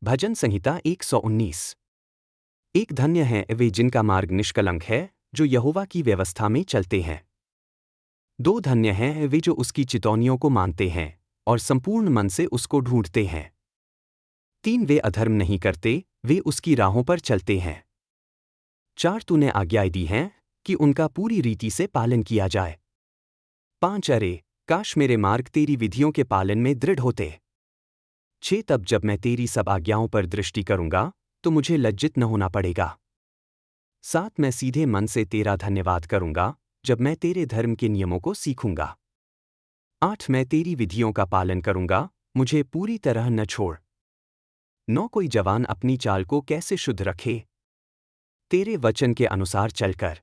भजन संहिता 119। एक धन्य हैं वे जिनका मार्ग निष्कलंक है, जो यहोवा की व्यवस्था में चलते हैं। दो धन्य हैं वे जो उसकी चितौनियों को मानते हैं और संपूर्ण मन से उसको ढूंढते हैं। तीन वे अधर्म नहीं करते, वे उसकी राहों पर चलते हैं। चार तूने आज्ञाएं दी हैं कि उनका पूरी रीति से पालन किया जाए। पांच अरे काश मेरे मार्ग तेरी विधियों के पालन में दृढ़ होते। छह तब जब मैं तेरी सब आज्ञाओं पर दृष्टि करूंगा तो मुझे लज्जित न होना पड़ेगा। सात मैं सीधे मन से तेरा धन्यवाद करूंगा जब मैं तेरे धर्म के नियमों को सीखूंगा। आठ मैं तेरी विधियों का पालन करूंगा, मुझे पूरी तरह न छोड़। नौ कोई जवान अपनी चाल को कैसे शुद्ध रखे, तेरे वचन के अनुसार चलकर।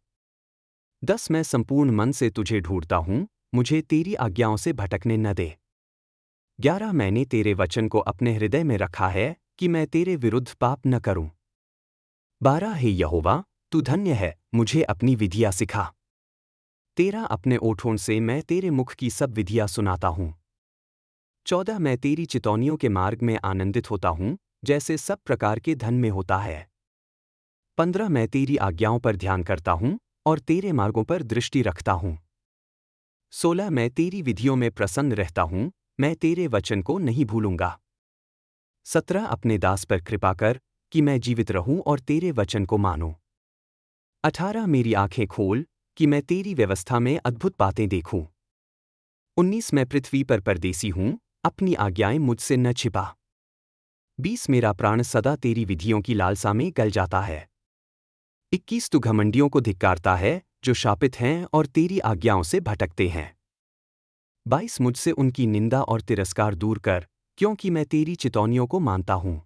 10 मैं संपूर्ण मन से तुझे ढूंढता हूं, मुझे तेरी आज्ञाओं से भटकने न दे। 11 मैंने तेरे वचन को अपने हृदय में रखा है कि मैं तेरे विरुद्ध पाप न करूं। 12 हे यहोवा, तू धन्य है, मुझे अपनी विधियां सिखा। 13 अपने ओठों से मैं तेरे मुख की सब विधियां सुनाता हूं। 14 मैं तेरी चितौनियों के मार्ग में आनंदित होता हूं, जैसे सब प्रकार के धन में होता है। 15 मैं तेरी आज्ञाओं पर ध्यान करता हूं और तेरे मार्गों पर दृष्टि रखता हूं। 16 मैं तेरी विधियों में प्रसन्न रहता हूं, मैं तेरे वचन को नहीं भूलूंगा। 17 अपने दास पर कृपा कर कि मैं जीवित रहूं और तेरे वचन को मानूं। 18 मेरी आंखें खोल कि मैं तेरी व्यवस्था में अद्भुत बातें देखूं। 19 मैं पृथ्वी पर परदेसी हूं, अपनी आज्ञाएं मुझसे न छिपा। 20 मेरा प्राण सदा तेरी विधियों की लालसा में गल जाता है। 21 तू घमंडियों को धिक्कारता है, जो शापित हैं और तेरी आज्ञाओं से भटकते हैं। 22 मुझसे उनकी निंदा और तिरस्कार दूर कर, क्योंकि मैं तेरी चितौनियों को मानता हूं।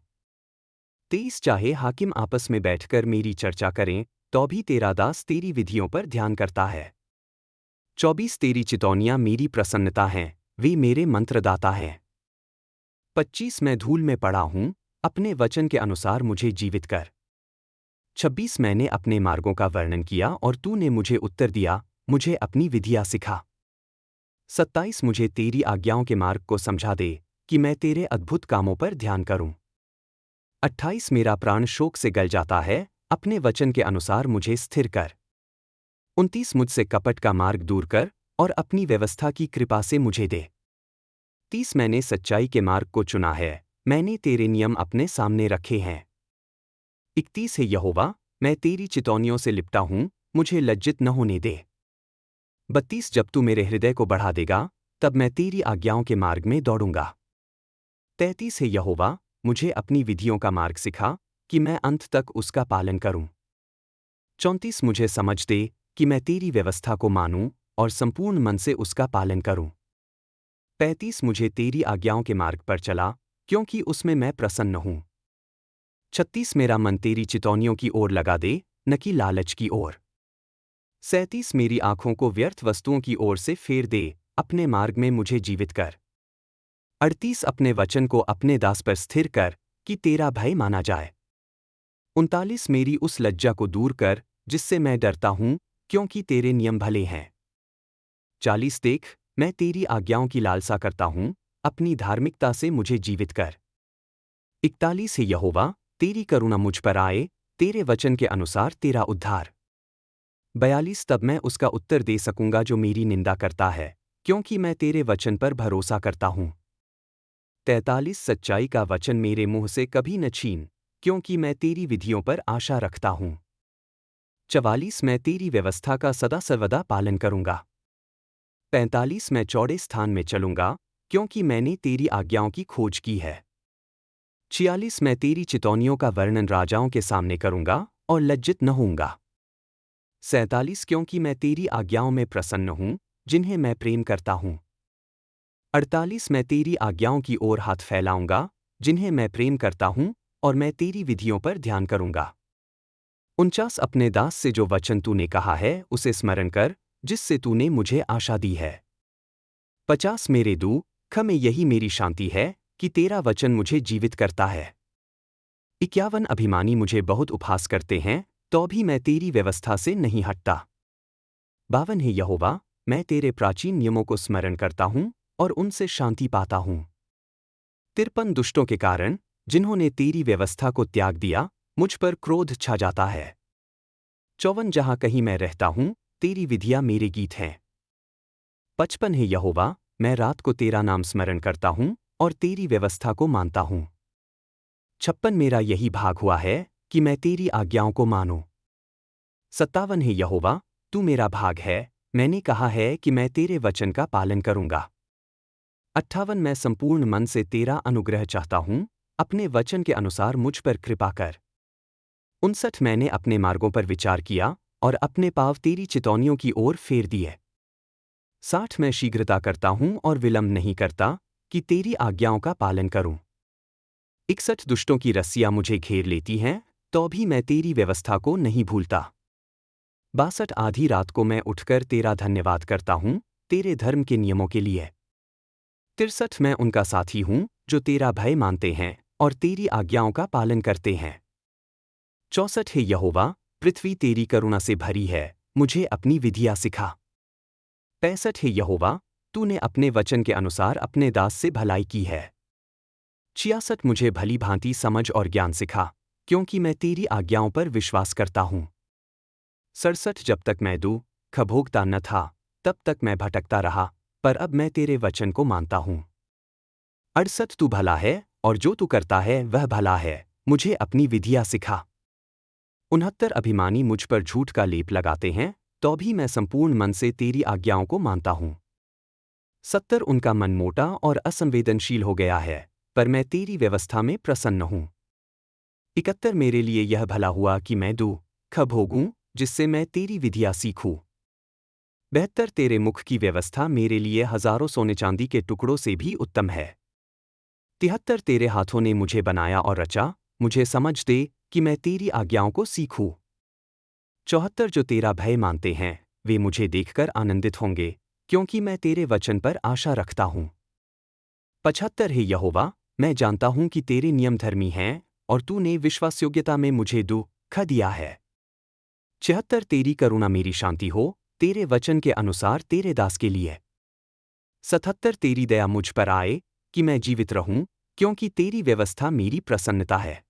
23 चाहे हाकिम आपस में बैठकर मेरी चर्चा करें, तो भी तेरा दास तेरी विधियों पर ध्यान करता है। 24 तेरी चितौनियां मेरी प्रसन्नता हैं, वे मेरे मंत्रदाता हैं। 25 मैं धूल में पड़ा हूं, अपने वचन के अनुसार मुझे जीवित कर। 26 मैंने अपने मार्गों का वर्णन किया और तूने मुझे उत्तर दिया, मुझे अपनी विधियां सिखा। 27 मुझे तेरी आज्ञाओं के मार्ग को समझा दे, कि मैं तेरे अद्भुत कामों पर ध्यान करूं। 28 मेरा प्राण शोक से गल जाता है, अपने वचन के अनुसार मुझे स्थिर कर। 29 मुझसे कपट का मार्ग दूर कर और अपनी व्यवस्था की कृपा से मुझे दे। 30 मैंने सच्चाई के मार्ग को चुना है, मैंने तेरे नियम अपने सामने रखे हैं। 31 है यहोवा, मैं तेरी चितौनियों से लिपटा हूं, मुझे लज्जित न होने दे। 32 जब तू मेरे हृदय को बढ़ा देगा, तब मैं तेरी आज्ञाओं के मार्ग में दौड़ूंगा। 33 है यहोवा, मुझे अपनी विधियों का मार्ग सिखा, कि मैं अंत तक उसका पालन करूं। 34 मुझे समझ दे कि मैं तेरी व्यवस्था को मानूं और संपूर्ण मन से उसका पालन करूं। 35 मुझे तेरी आज्ञाओं के मार्ग पर चला, क्योंकि उसमें मैं प्रसन्न हूं। 36 मेरा मन तेरी चितौनियों की ओर लगा दे, न कि लालच की ओर। 37 मेरी आंखों को व्यर्थ वस्तुओं की ओर से फेर दे, अपने मार्ग में मुझे जीवित कर। 38 अपने वचन को अपने दास पर स्थिर कर, कि तेरा भय माना जाए। 39 मेरी उस लज्जा को दूर कर, जिससे मैं डरता हूं, क्योंकि तेरे नियम भले हैं। 40 देख, मैं तेरी आज्ञाओं की लालसा करता हूं, अपनी धार्मिकता से मुझे जीवित कर। 41 है यहोवा, तेरी करुणा मुझ पर आए, तेरे वचन के अनुसार तेरा उद्धार। 42 तब मैं उसका उत्तर दे सकूंगा जो मेरी निंदा करता है, क्योंकि मैं तेरे वचन पर भरोसा करता हूं। 43 सच्चाई का वचन मेरे मुंह से कभी न छीन, क्योंकि मैं तेरी विधियों पर आशा रखता हूं। 44 मैं तेरी व्यवस्था का सदा सर्वदा पालन करूंगा। 45 मैं चौड़े स्थान में चलूंगा, क्योंकि मैंने तेरी आज्ञाओं की खोज की है। 46 मैं तेरी चितौनियों का वर्णन राजाओं के सामने करूंगा और लज्जित न होऊंगा। 47 क्योंकि मैं तेरी आज्ञाओं में प्रसन्न हूं, जिन्हें मैं प्रेम करता हूं। 48 मैं तेरी आज्ञाओं की ओर हाथ फैलाऊंगा, जिन्हें मैं प्रेम करता हूं, और मैं तेरी विधियों पर ध्यान करूंगा। 49 अपने दास से जो वचन तूने कहा है उसे स्मरण कर, जिससे तूने मुझे आशा दी है। 50 मेरे दुख में यही मेरी शांति है, कि तेरा वचन मुझे जीवित करता है। 51 अभिमानी मुझे बहुत उपहास करते हैं, तो भी मैं तेरी व्यवस्था से नहीं हटता। 52 है यहोवा, मैं तेरे प्राचीन नियमों को स्मरण करता हूं और उनसे शांति पाता हूं। 53 दुष्टों के कारण, जिन्होंने तेरी व्यवस्था को त्याग दिया, मुझ पर क्रोध छा जाता है। 54 जहाँ कहीं मैं रहता हूँ, तेरी विधियाँ मेरे गीत हैं। 55 हे यहोवा, मैं रात को तेरा नाम स्मरण करता हूँ और तेरी व्यवस्था को मानता हूँ। 56 मेरा यही भाग हुआ है कि मैं तेरी आज्ञाओं को मानूं। 57 हे यहोवा, तू मेरा भाग है, मैंने कहा है कि मैं तेरे वचन का पालन करूंगा। 58 मैं संपूर्ण मन से तेरा अनुग्रह चाहता हूँ, अपने वचन के अनुसार मुझ पर कृपा कर। 59 मैंने अपने मार्गों पर विचार किया और अपने पाँव तेरी चितौनियों की ओर फेर दिए। 60 मैं शीघ्रता करता हूँ और विलंब नहीं करता कि तेरी आज्ञाओं का पालन करूं। 61 दुष्टों की रस्सियां मुझे घेर लेती हैं, तो भी मैं तेरी व्यवस्था को नहीं भूलता। 62 आधी रात को मैं उठकर तेरा धन्यवाद करता हूँ, तेरे धर्म के नियमों के लिए। 63 मैं उनका साथी हूँ जो तेरा भय मानते हैं और तेरी आज्ञाओं का पालन करते हैं। 64 हे यहोवा, पृथ्वी तेरी करुणा से भरी है, मुझे अपनी विधियाँ सिखा। 65 हे यहोवा, तूने अपने वचन के अनुसार अपने दास से भलाई की है। 66 मुझे भली भांति समझ और ज्ञान सिखा, क्योंकि मैं तेरी आज्ञाओं पर विश्वास करता हूँ। 67 जब तक मैं दुःख भोगता न था, तब तक मैं भटकता रहा, पर अब मैं तेरे वचन को मानता हूँ। 68 तू भला है और जो तू करता है वह भला है, मुझे अपनी विधियाँ सिखा। 69 अभिमानी मुझ पर झूठ का लेप लगाते हैं, तो भी मैं संपूर्ण मन से तेरी आज्ञाओं को मानता हूँ। 70 उनका मन मोटा और असंवेदनशील हो गया है, पर मैं तेरी व्यवस्था में प्रसन्न हूँ। 71 मेरे लिए यह भला हुआ कि मैं दुःख भोगूं, जिससे मैं तेरी विधियाँ सीखूं। 72 तेरे मुख की व्यवस्था मेरे लिए हजारों सोने चांदी के टुकड़ों से भी उत्तम है। 73 तेरे हाथों ने मुझे बनाया और रचा, मुझे समझ दे कि मैं तेरी आज्ञाओं को सीखूं। 74 जो तेरा भय मानते हैं, वे मुझे देखकर आनंदित होंगे, क्योंकि मैं तेरे वचन पर आशा रखता हूँ। 75 हे यहोवा, मैं जानता हूँ कि तेरे नियम धर्मी हैं और तूने विश्वासयोग्यता में मुझे दुःख दिया है। 76 तेरी करुणा मेरी शांति हो, तेरे वचन के अनुसार तेरे दास के लिए। 77 तेरी दया मुझ पर आए, कि मैं जीवित रहूं, क्योंकि तेरी व्यवस्था मेरी प्रसन्नता है।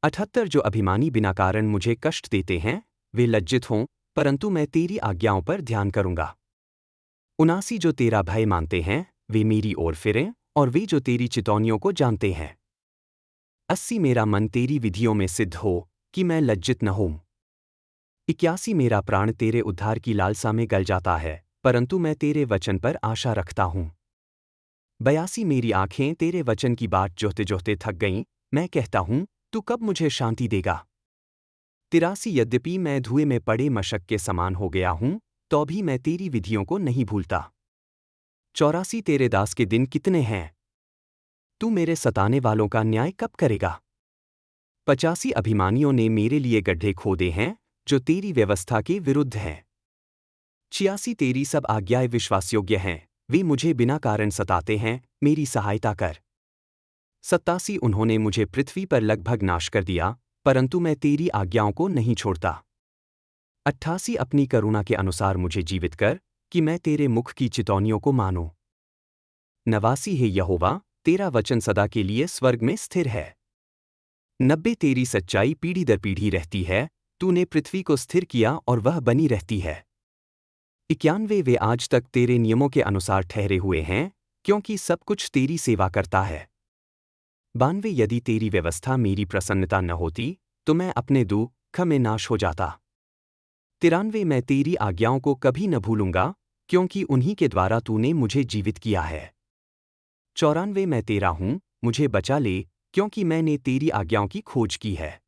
78 जो अभिमानी बिना कारण मुझे कष्ट देते हैं, वे लज्जित हों, परंतु मैं तेरी आज्ञाओं पर ध्यान करूंगा। 79 जो तेरा भय मानते हैं, वे मेरी ओर फिरें, और वे जो तेरी चितौनियों को जानते हैं। 80 मेरा मन तेरी विधियों में सिद्ध हो, कि मैं लज्जित न होऊं। 81 मेरा प्राण तेरे उद्धार की लालसा में गल जाता है, परंतु मैं तेरे वचन पर आशा रखता हूँ। 82 मेरी आंखें तेरे वचन की बाट जोहते जोहते थक गईं, मैं कहता हूँ, तू कब मुझे शांति देगा। 83 यद्यपि मैं धुएं में पड़े मशक के समान हो गया हूँ, तो भी मैं तेरी विधियों को नहीं भूलता। 84 तेरे दास के दिन कितने हैं, तू मेरे सताने वालों का न्याय कब करेगा। 85 अभिमानियों ने मेरे लिए गड्ढे खोदे हैं, जो तेरी व्यवस्था के विरुद्ध हैं। 86 तेरी सब आज्ञाएं विश्वासयोग्य हैं, वे मुझे बिना कारण सताते हैं, मेरी सहायता कर। 87 उन्होंने मुझे पृथ्वी पर लगभग नाश कर दिया, परंतु मैं तेरी आज्ञाओं को नहीं छोड़ता। 88 अपनी करुणा के अनुसार मुझे जीवित कर, कि मैं तेरे मुख की चितौनियों को मानूं। 89 हे यहोवा, तेरा वचन सदा के लिए स्वर्ग में स्थिर है। 90 तेरी सच्चाई पीढ़ी दर पीढ़ी रहती है, तूने पृथ्वी को स्थिर किया और वह बनी रहती है। 91 वे आज तक तेरे नियमों के अनुसार ठहरे हुए हैं, क्योंकि सब कुछ तेरी सेवा करता है। 92 यदि तेरी व्यवस्था मेरी प्रसन्नता न होती, तो मैं अपने दुःख में नाश हो जाता। 93 मैं तेरी आज्ञाओं को कभी न भूलूंगा, क्योंकि उन्हीं के द्वारा तूने मुझे जीवित किया है। 94 मैं तेरा हूँ, मुझे बचा ले, क्योंकि मैंने तेरी आज्ञाओं की खोज की है।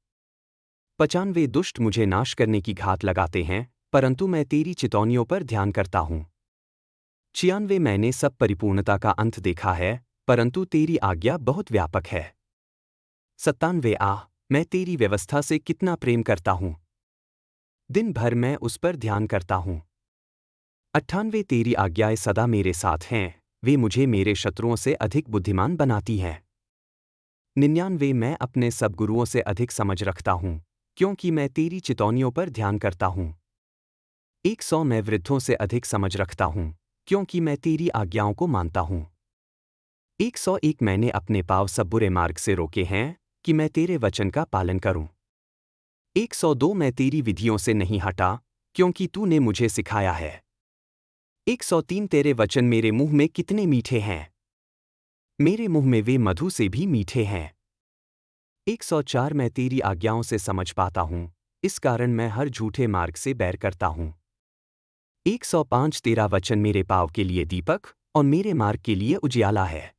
95 दुष्ट मुझे नाश करने की घात लगाते हैं, परंतु मैं तेरी चितौनियों पर ध्यान करता हूँ। 96 मैंने सब परिपूर्णता का अंत देखा है, परंतु तेरी आज्ञा बहुत व्यापक है। 97 मैं तेरी व्यवस्था से कितना प्रेम करता हूँ, दिन भर मैं उस पर ध्यान करता हूँ। 98 तेरी आज्ञाएं सदा मेरे साथ हैं, वे मुझे मेरे शत्रुओं से अधिक बुद्धिमान बनाती हैं। 99 मैं अपने सब गुरुओं से अधिक समझ रखता हूँ, क्योंकि मैं तेरी चितौनियों पर ध्यान करता हूँ। 100 मैं वृद्धों से अधिक समझ रखता हूँ, क्योंकि मैं तेरी आज्ञाओं को मानता हूँ। 101 मैंने अपने पाँव सब बुरे मार्ग से रोके हैं कि मैं तेरे वचन का पालन करूं। 102 मैं तेरी विधियों से नहीं हटा क्योंकि तूने मुझे सिखाया है। 103 तेरे वचन मेरे मुंह में कितने मीठे हैं, मेरे मुंह में वे मधु से भी मीठे हैं। 104 मैं तेरी आज्ञाओं से समझ पाता हूं, इस कारण मैं हर झूठे मार्ग से बैर करता हूं। 105 तेरा वचन मेरे पाँव के लिए दीपक और मेरे मार्ग के लिए उजियाला है।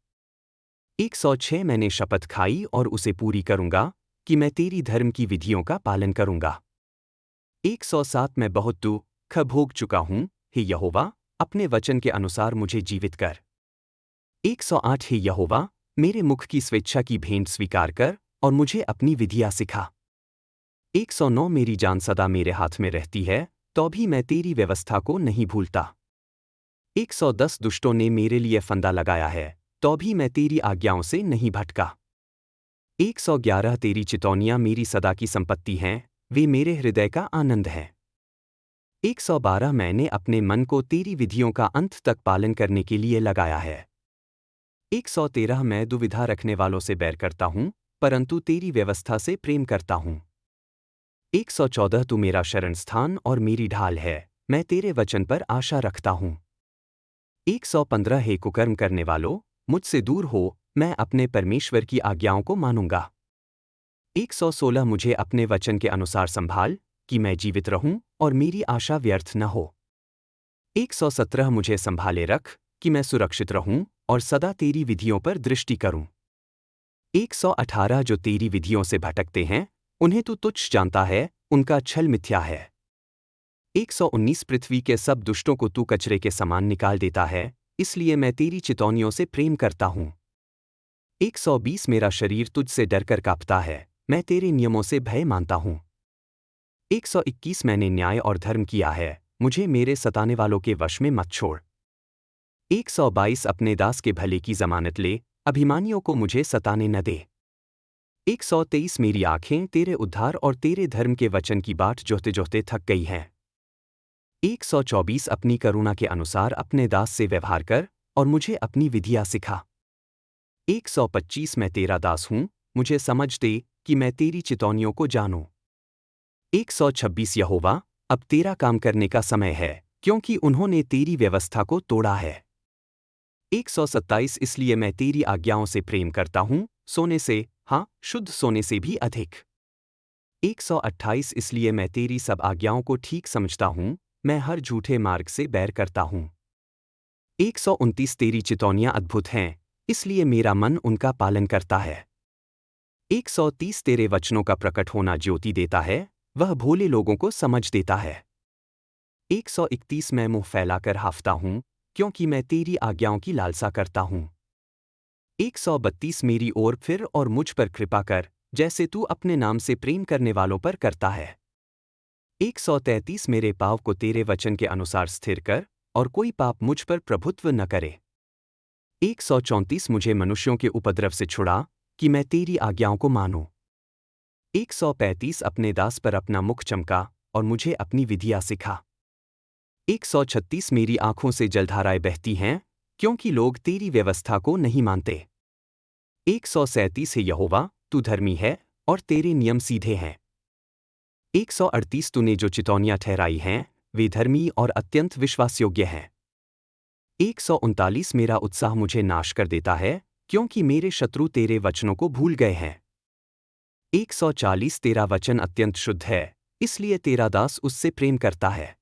106 मैंने शपथ खाई और उसे पूरी करूंगा कि मैं तेरी धर्म की विधियों का पालन करूंगा। 107 मैं बहुत दुख भोग चुका हूं, हे यहोवा, अपने वचन के अनुसार मुझे जीवित कर। 108 हे यहोवा, मेरे मुख की स्वेच्छा की भेंट स्वीकार कर और मुझे अपनी विधियाँ सिखा। 109 मेरी जान सदा मेरे हाथ में रहती है, तो भी मैं तेरी व्यवस्था को नहीं भूलता। 110 दुष्टों ने मेरे लिए फंदा लगाया है, तो भी मैं तेरी आज्ञाओं से नहीं भटका। 111 तेरी चितौनियां मेरी सदा की संपत्ति हैं, वे मेरे हृदय का आनंद हैं। 112 मैंने अपने मन को तेरी विधियों का अंत तक पालन करने के लिए लगाया है। 113 मैं दुविधा रखने वालों से बैर करता हूं, परंतु तेरी व्यवस्था से प्रेम करता हूं। 114 तू मेरा शरण स्थान और मेरी ढाल है, मैं तेरे वचन पर आशा रखता हूं। 115 हे कुकर्म करने वालों, मुझसे दूर हो, मैं अपने परमेश्वर की आज्ञाओं को मानूंगा। 116 मुझे अपने वचन के अनुसार संभाल, कि मैं जीवित रहूं और मेरी आशा व्यर्थ न हो। 117 मुझे संभाले रख, कि मैं सुरक्षित रहूं और सदा तेरी विधियों पर दृष्टि करूं। 118 जो तेरी विधियों से भटकते हैं, उन्हें तू तुच्छ जानता है, उनका छल मिथ्या है। 119 पृथ्वी के सब दुष्टों को तू कचरे के समान निकाल देता है, इसलिए मैं तेरी चितौनियों से प्रेम करता हूं। 120 मेरा शरीर तुझसे डरकर कांपता है, मैं तेरे नियमों से भय मानता हूं। 121 मैंने न्याय और धर्म किया है, मुझे मेरे सताने वालों के वश में मत छोड़। 122 अपने दास के भले की जमानत ले, अभिमानियों को मुझे सताने न दे। 123 मेरी आंखें तेरे उद्धार और तेरे धर्म के वचन की बाट जोहते जोहते थक गई हैं। 124 अपनी करुणा के अनुसार अपने दास से व्यवहार कर और मुझे अपनी विधियाँ सिखा। 125 मैं तेरा दास हूँ, मुझे समझ दे कि मैं तेरी चितौनियों को जानूं। 126 यहोवा, अब तेरा काम करने का समय है, क्योंकि उन्होंने तेरी व्यवस्था को तोड़ा है। 127 इसलिए मैं तेरी आज्ञाओं से प्रेम करता हूँ, सोने से, हाँ, शुद्ध सोने से भी अधिक। 128 इसलिए मैं तेरी सब आज्ञाओं को ठीक समझता हूँ, मैं हर झूठे मार्ग से बैर करता हूँ। 129 तेरी चितौनियां अद्भुत हैं, इसलिए मेरा मन उनका पालन करता है। 130 तेरे वचनों का प्रकट होना ज्योति देता है, वह भोले लोगों को समझ देता है। 131 मैं मुंह फैलाकर हाफता हूँ, क्योंकि मैं तेरी आज्ञाओं की लालसा करता हूँ। 132 मेरी ओर फिर और मुझ पर कृपा कर, जैसे तू अपने नाम से प्रेम करने वालों पर करता है। 133 मेरे पाँव को तेरे वचन के अनुसार स्थिर कर, और कोई पाप मुझ पर प्रभुत्व न करे। 134 मुझे मनुष्यों के उपद्रव से छुड़ा, कि मैं तेरी आज्ञाओं को मानूं। 135 अपने दास पर अपना मुख चमका और मुझे अपनी विधियाँ सिखा। 136 मेरी आंखों से जलधाराएं बहती हैं, क्योंकि लोग तेरी व्यवस्था को नहीं मानते। 137 है यहोवा, तू धर्मी है और तेरे नियम सीधे हैं। 138 तूने जो चितौनियां ठहराई हैं, वे धर्मी और अत्यंत विश्वासयोग्य हैं। 139 मेरा उत्साह मुझे नाश कर देता है, क्योंकि मेरे शत्रु तेरे वचनों को भूल गए हैं। 140 तेरा वचन अत्यंत शुद्ध है, इसलिए तेरा दास उससे प्रेम करता है।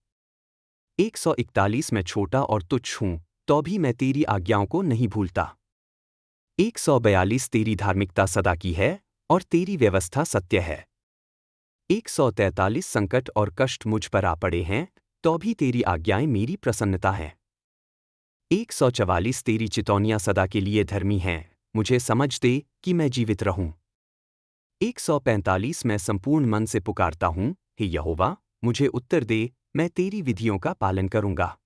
141 मैं छोटा और तुच्छ हूं, तो भी मैं तेरी आज्ञाओं को नहीं भूलता। 142 तेरी धार्मिकता सदा की है और तेरी व्यवस्था सत्य है। 143 संकट और कष्ट मुझ पर आ पड़े हैं, तो भी तेरी आज्ञाएं मेरी प्रसन्नता हैं। 144 तेरी चितौनियां सदा के लिए धर्मी हैं, मुझे समझ दे कि मैं जीवित रहूं। 145 मैं संपूर्ण मन से पुकारता हूं, हे यहोवा, मुझे उत्तर दे, मैं तेरी विधियों का पालन करूंगा।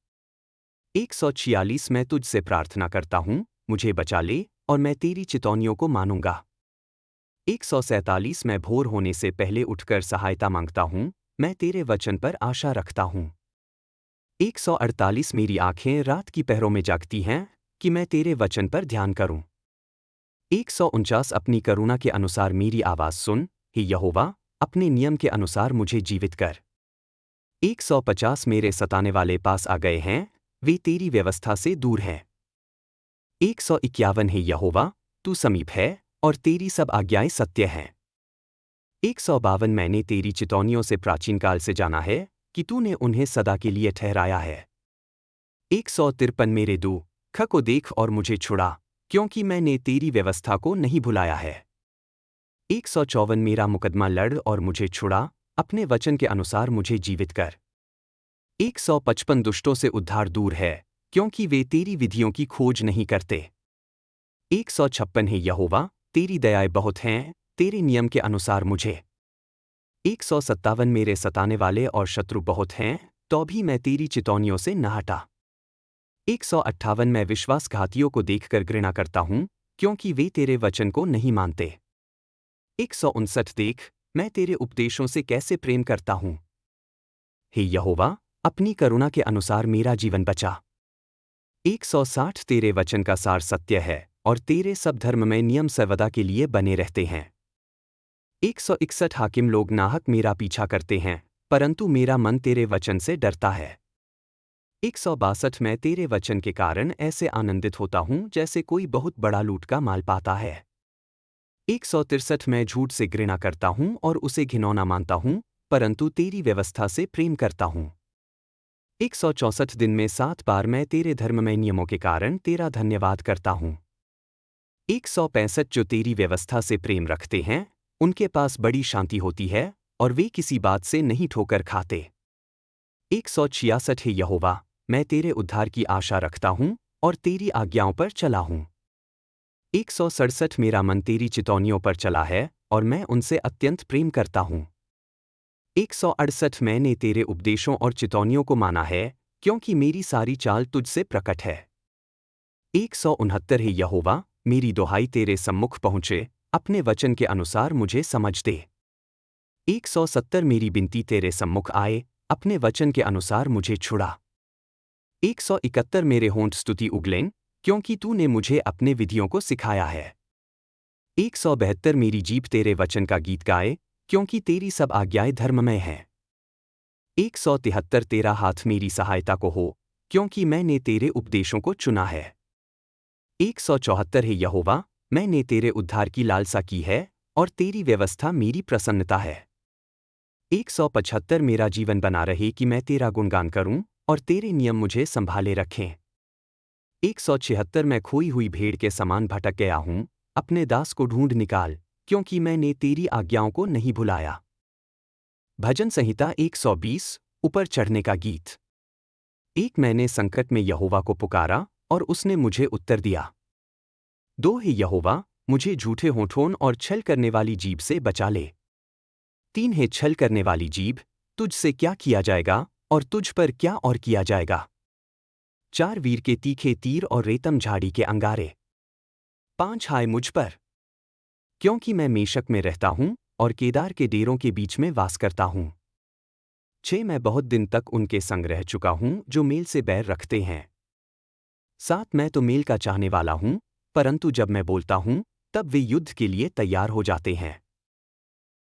146 मैं तुझसे प्रार्थना करता हूं, मुझे बचा ले और मैं तेरी चितौनियों को मानूंगा। 147 मैं भोर होने से पहले उठकर सहायता मांगता हूं, मैं तेरे वचन पर आशा रखता हूं। 148 मेरी आंखें रात की पहरों में जागती हैं, कि मैं तेरे वचन पर ध्यान करूं। 149 अपनी करुणा के अनुसार मेरी आवाज़ सुन, हे यहोवा, अपने नियम के अनुसार मुझे जीवित कर। 150 मेरे सताने वाले पास आ गए हैं, वे तेरी व्यवस्था से दूर हैं। 151 हे यहोवा, तू समीप है और तेरी सब आज्ञाएं सत्य हैं। 152 मैंने तेरी चितौनियों से प्राचीन काल से जाना है कि तूने उन्हें सदा के लिए ठहराया है। 153 मेरे दुख को देख और मुझे छुड़ा, क्योंकि मैंने तेरी व्यवस्था को नहीं भुलाया है। 154 मेरा मुकदमा लड़ और मुझे छुड़ा, अपने वचन के अनुसार मुझे जीवित कर। 155 दुष्टों से उद्धार दूर है, क्योंकि वे तेरी विधियों की खोज नहीं करते। 156 हे यहोवा, तेरी दयाएं बहुत हैं, तेरे नियम के अनुसार मुझे। 157 मेरे सताने वाले और शत्रु बहुत हैं, तो भी मैं तेरी चितौनियों से न हटा। 158 मैं विश्वासघातियों को देखकर घृणा करता हूँ, क्योंकि वे तेरे वचन को नहीं मानते। 159 देख, मैं तेरे उपदेशों से कैसे प्रेम करता हूँ। हे यहोवा, अपनी करुणा के अनुसार मेरा जीवन बचा। 160 तेरे वचन का सार सत्य है, और तेरे सब धर्ममय नियम सर्वदा के लिए बने रहते हैं। 161 हाकिम लोग नाहक मेरा पीछा करते हैं, परंतु मेरा मन तेरे वचन से डरता है। 162 मैं तेरे वचन के कारण ऐसे आनंदित होता हूँ जैसे कोई बहुत बड़ा लूट का माल पाता है। 163 मैं झूठ से घृणा करता हूँ और उसे घिनौना मानता हूँ, परंतु तेरी व्यवस्था से प्रेम करता हूँ। 164 दिन में 7 बार मैं तेरे धर्ममय नियमों के कारण तेरा धन्यवाद करता हूँ। 165 जो तेरी व्यवस्था से प्रेम रखते हैं, उनके पास बड़ी शांति होती है, और वे किसी बात से नहीं ठोकर खाते। 166 हे यहोवा, मैं तेरे उद्धार की आशा रखता हूँ और तेरी आज्ञाओं पर चला हूँ। 167 मेरा मन तेरी चितौनियों पर चला है, और मैं उनसे अत्यंत प्रेम करता हूँ। 168 मैंने तेरे उपदेशों और चितौनियों को माना है, क्योंकि मेरी सारी चाल तुझसे प्रकट है। 169 हे यहोवा, मेरी दुहाई तेरे सम्मुख पहुँचे, अपने वचन के अनुसार मुझे समझ दे। 170 मेरी बिनती तेरे सम्मुख आए, अपने वचन के अनुसार मुझे छुड़ा। 171 मेरे होंठ स्तुति उगलें, क्योंकि तूने मुझे अपने विधियों को सिखाया है। 172 मेरी जीभ तेरे वचन का गीत गाए, क्योंकि तेरी सब आज्ञाएं धर्ममय हैं। 173 तेरा हाथ मेरी सहायता को हो, क्योंकि मैंने तेरे उपदेशों को चुना है। 174 हे यहोवा, मैंने तेरे उद्धार की लालसा की है, और तेरी व्यवस्था मेरी प्रसन्नता है। 175 मेरा जीवन बना रहे कि मैं तेरा गुणगान करूं, और तेरे नियम मुझे संभाले रखें। 176 मैं खोई हुई भेड़ के समान भटक गया हूं, अपने दास को ढूंढ निकाल, क्योंकि मैंने तेरी आज्ञाओं को नहीं भुलाया। भजन संहिता 120 ऊपर चढ़ने का गीत। एक मैंने संकट में यहोवा को पुकारा, और उसने मुझे उत्तर दिया। 2 हे यहोवा, मुझे झूठे होठों और छल करने वाली जीभ से बचा ले। 3 हे छल करने वाली जीभ, तुझ से क्या किया जाएगा, और तुझ पर क्या और किया जाएगा। 4 वीर के तीखे तीर और रेतम झाड़ी के अंगारे। 5 हाय मुझ पर, क्योंकि मैं मेशक में रहता हूँ, और केदार के डेरों के बीच में वास करता हूँ। 6 मैं बहुत दिन तक उनके संग रह चुका हूँ जो मेल से बैर रखते हैं। 7 मैं तो मेल का चाहने वाला हूँ, परंतु जब मैं बोलता हूँ, तब वे युद्ध के लिए तैयार हो जाते हैं।